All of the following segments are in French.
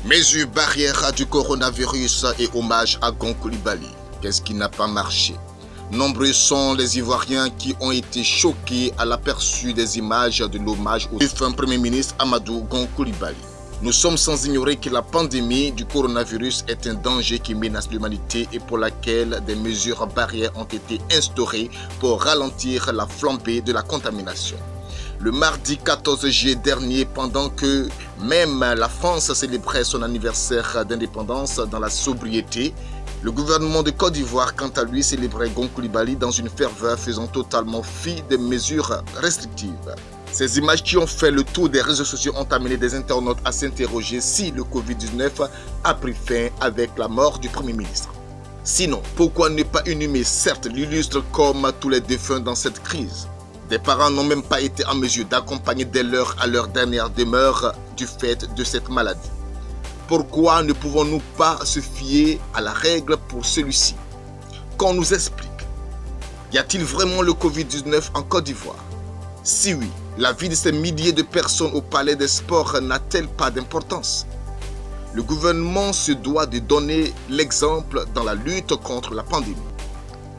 Mesures barrières du coronavirus et hommage à Gon Coulibaly. Qu'est-ce qui n'a pas marché? Nombreux sont les Ivoiriens qui ont été choqués à l'aperçu des images de l'hommage au défunt Premier ministre Amadou Gon Coulibaly. Nous sommes sans ignorer que la pandémie du coronavirus est un danger qui menace l'humanité et pour laquelle des mesures barrières ont été instaurées pour ralentir la flambée de la contamination. Le mardi 14 juillet dernier, pendant que même la France célébrait son anniversaire d'indépendance dans la sobriété, le gouvernement de Côte d'Ivoire, quant à lui, célébrait Gon Coulibaly dans une ferveur faisant totalement fi des mesures restrictives. Ces images qui ont fait le tour des réseaux sociaux ont amené des internautes à s'interroger si le Covid-19 a pris fin avec la mort du Premier ministre. Sinon, pourquoi ne pas inhumer certes l'illustre comme tous les défunts dans cette crise? Des parents n'ont même pas été en mesure d'accompagner des leurs à leur dernière demeure du fait de cette maladie. Pourquoi ne pouvons-nous pas se fier à la règle pour celui-ci? Qu'on nous explique. Y a-t-il vraiment le Covid-19 en Côte d'Ivoire? Si oui, la vie de ces milliers de personnes au palais des sports n'a-t-elle pas d'importance? Le gouvernement se doit de donner l'exemple dans la lutte contre la pandémie.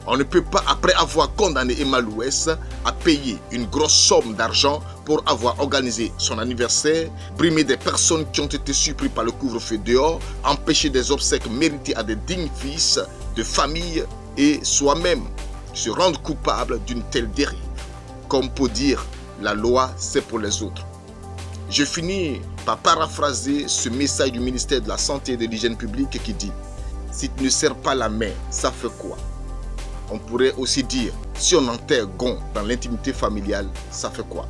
On ne peut pas, après avoir condamné Emma Louès à payer une grosse somme d'argent pour avoir organisé son anniversaire, brimer des personnes qui ont été surpris par le couvre-feu dehors, empêcher des obsèques méritées à des dignes fils de famille et soi-même se rendre coupable d'une telle dérive. Comme pour dire, la loi c'est pour les autres. Je finis par paraphraser ce message du ministère de la Santé et de l'Hygiène publique qui dit « Si tu ne serres pas la main, ça fait quoi ?» On pourrait aussi dire, si on enterre Gon dans l'intimité familiale, ça fait quoi?